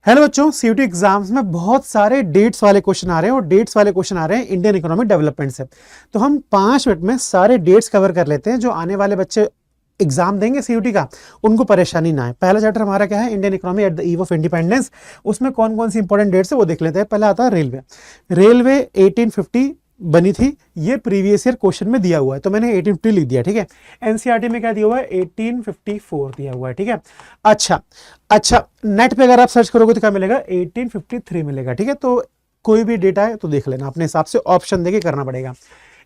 Hello बच्चों, CUT exams में बहुत सारे डेट्स वाले क्वेश्चन आ रहे हैं और डेट्स वाले क्वेश्चन आ रहे हैं इंडियन इकोनॉमिक डेवलपमेंट से। तो हम 5 मिनट में सारे डेट्स कवर कर लेते हैं जो आने वाले बच्चे एग्जाम देंगे सीयूटी का, उनको परेशानी ना आए। पहला चैप्टर हमारा क्या है, Indian economy at the eve of independence. उसमें कौन कौन सी इंपॉर्टेंट डेट्स है वो देख लेते हैं। पहला आता है रेलवे। रेलवे 1850 बनी थी, ये प्रीवियस ईयर क्वेश्चन में दिया हुआ है तो मैंने 1850 लिख दिया। ठीक है, एनसीईआरटी में क्या दिया हुआ है, 1854 दिया हुआ है। ठीक है, अच्छा नेट पे अगर आप सर्च करोगे तो क्या मिलेगा, 1853 मिलेगा। ठीक है, तो कोई भी डेटा है तो देख लेना, अपने हिसाब से ऑप्शन देके करना पड़ेगा।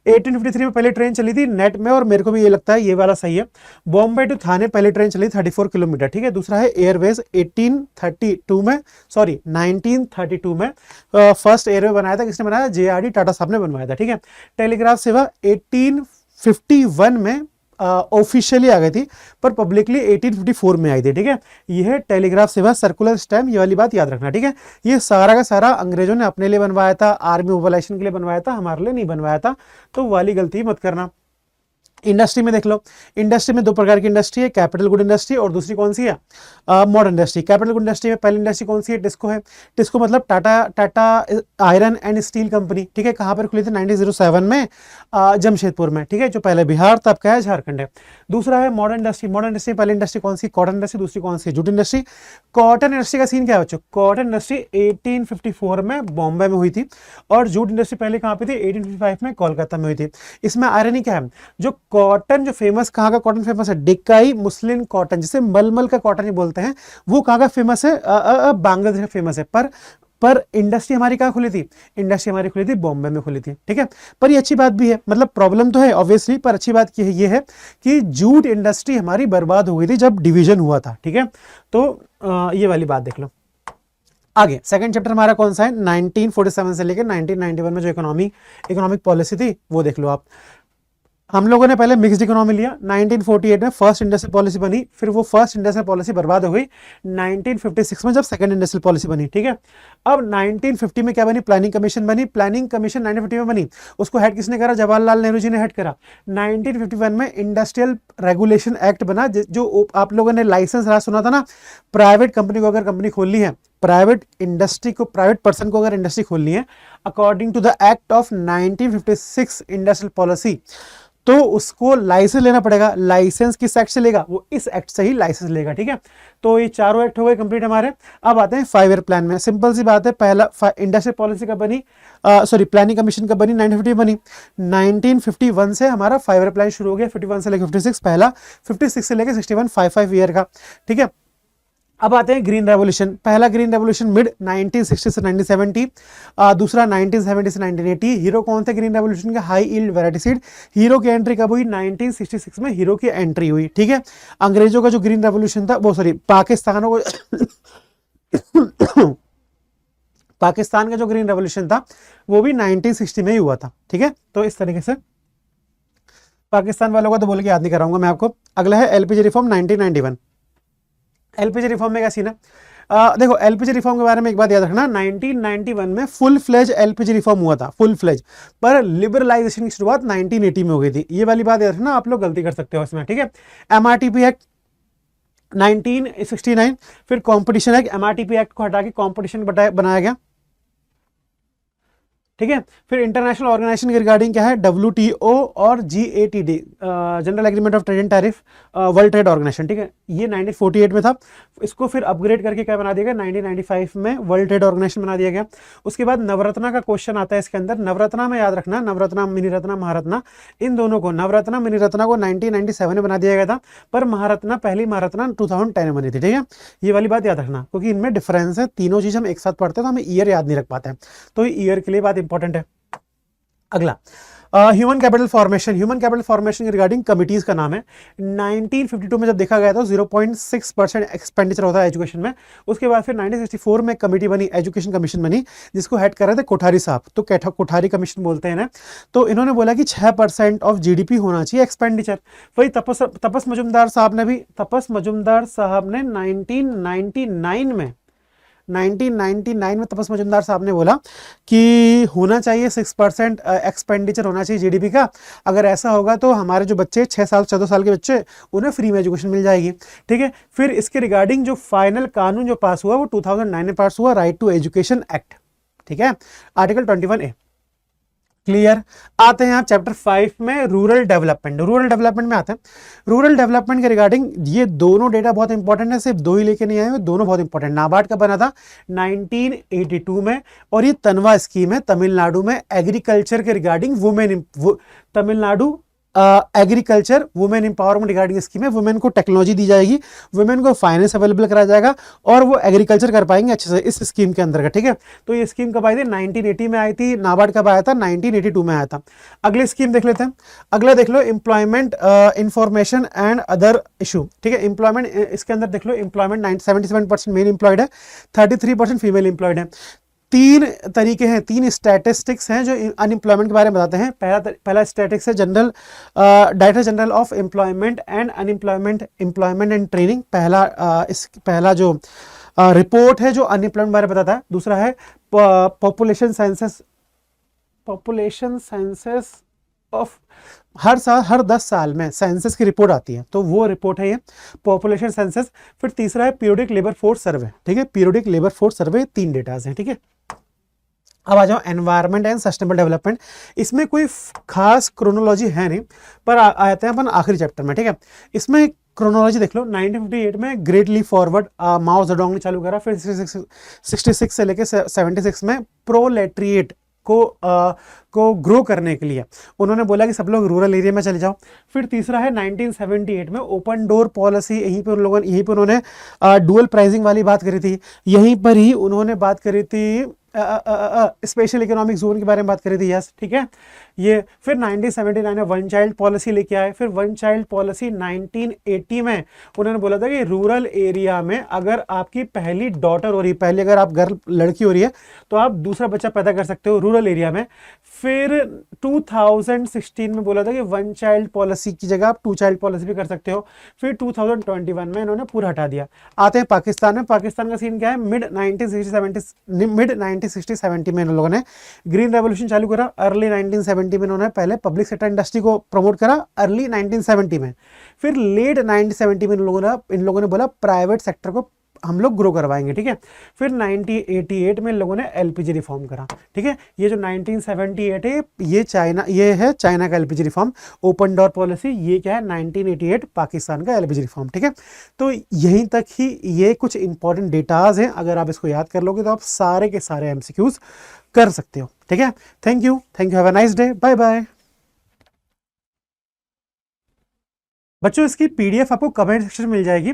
1853 में पहले ट्रेन चली थी नेट में, और मेरे को भी ये लगता है ये वाला सही है। बॉम्बे टू थाने पहले ट्रेन चली 34 किलोमीटर। ठीक है, दूसरा है एयरवेज 1932 में फर्स्ट एयरवे बनाया था। किसने बनाया, जेआरडी टाटा साहब ने बनवाया था। ठीक है, टेलीग्राफ सेवा 1851 में ऑफिशियली आ गई थी, पर पब्लिकली 1854 में आई थी। ठीक है, यह है टेलीग्राफ सेवा, सर्कुलर स्टैम्प, ये वाली बात याद रखना। ठीक है, ये सारा का सारा अंग्रेजों ने अपने लिए बनवाया था, आर्मी मोबिलाइजेशन के लिए बनवाया था, हमारे लिए नहीं बनवाया था, तो वाली गलती मत करना। इंडस्ट्री में देख लो, इंडस्ट्री में दो प्रकार की इंडस्ट्री है, कैपिटल गुड इंडस्ट्री और दूसरी कौन सी है, modern industry. Capital good industry में पहली इंडस्ट्री कौन सी है, टिस्को है। टिस्को मतलब Tata iron and steel company. ठीक है, कहां पर खुली थी, 1907 में जमशेदपुर में। ठीक है, जो पहले बिहार तब क्या है, झारखंड है। दूसरा है मॉडर्न इंडस्ट्री। मॉडर्न इंडस्ट्री पहली इंडस्ट्री कौन सी, कॉटन इंडस्ट्री। दूसरी कौन सी, जूट इंडस्ट्री। कॉटन इंडस्ट्री का सीन क्या है बच्चों, कॉटन इंडस्ट्री 1854 में बॉम्बे में हुई थी, और जूट इंडस्ट्री पहले कहां पे थी, 1855 में कोलकाता में हुई थी। इसमें आयरनी क्या है, जो कॉटन जो फेमस, कहाँ का कॉटन फेमस है, डिक्काई मुस्लिन कॉटन, जिसे मलमल का कॉटन ही बोलते हैं, वो कहाँ का फेमस है, बांग्लादेश का फेमस है। पर इंडस्ट्री हमारी कहाँ खुली थी, इंडस्ट्री हमारी खुली थी बॉम्बे में खुली थी। ठीक है, पर ये अच्छी बात भी है, मतलब प्रॉब्लम तो है ऑब्वियसली, पर अच्छी बात ये है कि जूट इंडस्ट्री हमारी बर्बाद हो गई थी जब डिवीजन हुआ था। ठीक है, तो ये वाली बात देख लो। आगे सेकंड चैप्टर हमारा कौन सा है, 1947 से लेकर 1991 में जो इकोनॉमिक पॉलिसी थी वो देख लो आप। हम लोगों ने पहले मिक्स्ड इकोनॉमी लिया, 1948 में फर्स्ट इंडस्ट्रियल पॉलिसी बनी, फिर वो फर्स्ट इंडस्ट्रियल पॉलिसी बर्बाद हो गई 1956 में जब सेकंड इंडस्ट्रियल पॉलिसी बनी। ठीक है, अब 1950 में क्या बनी, प्लानिंग कमीशन बनी। प्लानिंग कमीशन 1950 में बनी, उसको हेड किसने करा, जवाहरलाल नेहरू जी ने हेड करा। 1951 में इंडस्ट्रियल रेगुलेशन एक्ट बना, जो आप लोगों ने लाइसेंस रहा सुना था ना, प्राइवेट कंपनी को अगर कंपनी खोलनी है, प्राइवेट इंडस्ट्री को, प्राइवेट पर्सन को अगर इंडस्ट्री खोलनी है, according to the act of 1956 industrial policy, तो उसको लाइसेंस लेना पड़ेगा। लाइसेंस किस एक्ट से लेगा, वो इस एक्ट से ही लाइसेंस लेगा। ठीक है, तो ये चारों एक्ट हो गए कंप्लीट हमारे। अब आते हैं 5 ईयर प्लान में। सिंपल सी बात है, पहला इंडस्ट्रियल पॉलिसी कब बनी, प्लानिंग कमीशन कब बनी, 1950 बनी। 1951 से हमारा 5 ईयर प्लान शुरू हो गया, 51 से लेकर 56 पहला, 56 से लेकर 61, 5 ईयर का। ठीक है, अब आते हैं ग्रीन रेवोल्यूशन। पहला ग्रीन रेवोल्यूशन मिड 1960 से 1970, दूसरा 1970 से 1980। हीरो कौन थे ग्रीन रेवोल्यूशन के, high yield variety seed. Hero की एंट्री कब हुई, 1966 में हीरो की एंट्री हुई। ठीक है, अंग्रेजों का जो ग्रीन रेवोल्यूशन था, पाकिस्तान का जो ग्रीन रेवोल्यूशन था वो भी 1960 में ही हुआ था। ठीक है, तो इस तरीके से पाकिस्तान वालों का तो बोल के याद नहीं कराऊंगा मैं आपको। अगला है एलपीजी रिफॉर्म 1991। एलपीजी रिफॉर्म में क्या सीन है, देखो एलपीजी रिफॉर्म के बारे में एक बात याद रखना, 1991 में फुल फ्लेज एलपीजी रिफॉर्म हुआ था, फुल फ्लेज, पर लिबरलाइजेशन की शुरुआत 1980 में हो गई थी। ये वाली बात याद रखना, आप लोग गलती कर सकते हो इसमें। ठीक है, एमआरटीपी एक्ट 1969, फिर कंपटीशन एक्ट, एमआरटीपी एक्ट को हटा के कंपटीशन बनाया गया। ठीक है, फिर इंटरनेशनल ऑर्गेनाइजेशन के रिगार्डिंग क्या है, डब्ल्यूटीओ और GATD, general agreement of trade and tariff, world trade organization. ठीक है, ये 1948 में था, इसको फिर अपग्रेड करके क्या बना दिया गया, 1995 में वर्ल्ड ट्रेड ऑर्गेनाइजेशन बना दिया गया। उसके बाद नवरत्ना का क्वेश्चन आता है इसके अंदर। नवरत्ना में याद रखना, नवरत्ना, मिनी रत्ना, महारत्ना, इन दोनों को, नवरत्ना मिनी रत्ना को 1997 में बना दिया गया था, पर महारत्ना, पहली महारत्ना 2010 में बनी थी। ठीक है, ये वाली बात याद रखना, क्योंकि इनमें डिफरेंस है, तीनों चीज हम एक साथ पढ़ते हैं तो हमें ईयर याद नहीं रख पाते हैं, तो ईयर के लिए बात इंपॉर्टेंट है। अगला human capital formation. Human capital formation के रिगार्डिंग कमिटीज का नाम है। 1952 में जब देखा गया था 0.6% एक्सपेंडिचर होता है एजुकेशन में। उसके बाद फिर 1964 में कमिटी बनी, एजुकेशन कमीशन बनी, जिसको हेड कर रहे थे कोठारी साहब, तो कोठारी कमीशन बोलते हैं ना। तो इन्होंने बोला कि 6% ऑफ जीडीपी होना चाहिए एक्सपेंडिचर। वही तपस मजुमदार साहब ने 1999 में 1999 में तपस मजुमदार साहब ने बोला कि होना चाहिए 6% एक्सपेंडिचर होना चाहिए जीडीपी का। अगर ऐसा होगा तो हमारे जो बच्चे 6 साल 14 साल के बच्चे, उन्हें फ्री में एजुकेशन मिल जाएगी। ठीक है, फिर इसके रिगार्डिंग जो फाइनल कानून जो पास हुआ वो 2009 में पास हुआ, राइट टू एजुकेशन एक्ट। ठीक है, आर्टिकल 21A। क्लियर। आते हैं आप चैप्टर 5 में, रूरल डेवलपमेंट। रूरल डेवलपमेंट में आते हैं। रूरल डेवलपमेंट के रिगार्डिंग ये दोनों डेटा बहुत इंपॉर्टेंट है, सिर्फ दो ही लेके नहीं आए हुए, दोनों बहुत इंपॉर्टेंट। नाबार्ड का बना था 1982 में, और ये तनवा स्कीम है तमिलनाडु में एग्रीकल्चर के regarding women, Tamil Nadu agriculture women empowerment regarding scheme है। वुमेन को टेक्नोलॉजी दी जाएगी, वुमेन को फाइनेंस अवेलेबल कराया जाएगा, और वो एग्रीकल्चर कर पाएंगे अच्छे से इस स्कीम के अंदर का। ठीक है, तो ये स्कीम कब आई थी? 1980 में आई थी। नाबार्ड कब आया था? 1982 में आया था। अगली स्कीम देख लेते हैं। अगला देख लो, employment information and other issue. ठीक है, एम्प्लॉयमेंट, इसके अंदर देख लो, एम्प्लॉयमेंट 77% मेल एम्प्लॉयड है, 33% फीमेल एम्प्लॉयड है। तीन तरीके हैं, तीन स्टैटिस्टिक्स हैं जो अनएम्प्लॉयमेंट के बारे में बताते हैं। पहला स्टैटिस्टिक्स है general, director general of employment and unemployment, employment and training. पहला जो रिपोर्ट है जो अनएम्प्लॉयमेंट बारे में बताता है। दूसरा है पॉपुलेशन सेंसस ऑफ, हर साल, हर 10 साल में सेंसस की रिपोर्ट आती है, तो वो रिपोर्ट है ये पॉपुलेशन सेंसस। फिर तीसरा है पीरियोडिक लेबर फोर्स सर्वे। ठीक है, periodic labour force survey, 3 datas हैं। ठीक है, अब आ जाओ एनवायरनमेंट एंड सस्टेनेबल डेवलपमेंट। इसमें कोई खास क्रोनोलॉजी है नहीं, पर आते हैं अपन आखिरी चैप्टर में। ठीक है, इसमें क्रोनोलॉजी देख लो। 1958 में great leap forward Mao Zedong ने चालू करा। फिर 66 से लेकर 76 में प्रोलेटरिएट को ग्रो करने के लिए उन्होंने बोला कि सब लोग रूरल एरिया में चले जाओ। फिर तीसरा है 1978 में ओपन डोर पॉलिसी। यहीं पर उन्होंने डुअल प्राइसिंग वाली बात करी थी। यहीं पर ही उन्होंने बात करी थी स्पेशल इकोनॉमिक जोन के बारे में बात करी थी। यस, ठीक है, ये। फिर 1979 में वन चाइल्ड पॉलिसी लेके आए। फिर वन चाइल्ड पॉलिसी 1980 में उन्होंने बोला था कि रूरल एरिया में अगर आपकी पहली डॉटर हो रही है, पहले अगर आप गर्ल लड़की हो रही है, तो आप दूसरा बच्चा पैदा कर सकते हो रूरल एरिया में। फिर 2016 में बोला था कि वन चाइल्ड पॉलिसी की जगह आप 2 चाइल्ड पॉलिसी भी कर सकते हो। फिर 2021 में इन्होंने पूरा हटा दिया। आते हैं पाकिस्तान में। पाकिस्तान का सीन क्या है? मिड 1960-70 में इन लोगों ने ग्रीन रेवोल्यूशन चालू करा। अर्ली 1970 में इन्होंने पहले पब्लिक सेक्टर इंडस्ट्री को प्रमोट करा, अर्ली 1970 में। फिर लेट 1970 में इन लोगों ने बोला प्राइवेट सेक्टर को हम लोग ग्रो करवाएंगे। ठीक है, फिर 1988 में इन लोगों ने एलपीजी रिफॉर्म करा। ठीक है, ये जो 1978 है ये है चाइना का LPG reform, open door policy. ये क्या है? 1988 पाकिस्तान का एलपीजी रिफॉर्म। ठीक है, तो यहीं तक ही ये कुछ इंपॉर्टेंट डेटाज हैं। अगर आप इसको याद कर लोगे तो आप सारे के सारे एमसीक्यूज कर सकते हो। ठीक है, thank you, have a nice day, bye bye. बच्चों, इसकी पीडीएफ आपको कमेंट सेक्शन में मिल जाएगी।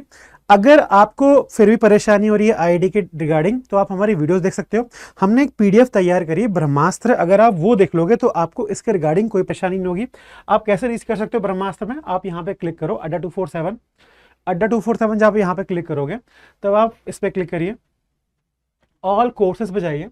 अगर आपको फिर भी परेशानी हो रही है आईडी के रिगार्डिंग, तो आप हमारी वीडियोस देख सकते हो। हमने एक पीडीएफ तैयार करी है ब्रह्मास्त्र, अगर आप वो देख लोगे तो आपको इसके रिगार्डिंग कोई परेशानी नहीं होगी। आप कैसे रीच कर सकते हो ब्रह्मास्त्र में? आप यहाँ पे क्लिक करो, अड्डा 247 जब आप यहाँ पे क्लिक करोगे तब आप इस पर क्लिक करिए, ऑल कोर्सेज पे जाइए।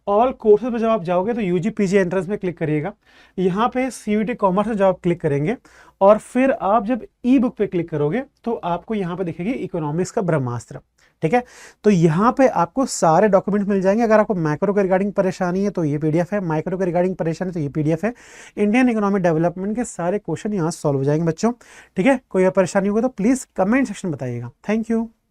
ऑल कोर्सेज पे जब आप जाओगे तो यूजी पीजी एंट्रेंस में क्लिक करिएगा। यहाँ पे सीयूटी कॉमर्स में जब आप क्लिक करेंगे और फिर आप जब ई बुक पे क्लिक करोगे तो आपको यहाँ पे दिखेगी इकोनॉमिक्स का ब्रह्मास्त्र। ठीक है, तो यहाँ पे आपको सारे डॉक्यूमेंट मिल जाएंगे। अगर आपको मैक्रो के रिगार्डिंग परेशानी है तो ये पीडीएफ है, माइक्रो के रिगार्डिंग परेशानी तो ये पीडीएफ है। इंडियन इकोनॉमिक डेवलपमेंट के सारे क्वेश्चन यहाँ सॉल्व हो जाएंगे बच्चों। ठीक है, कोई और परेशानी होगा तो प्लीज कमेंट सेक्शन बताइएगा। Thank you.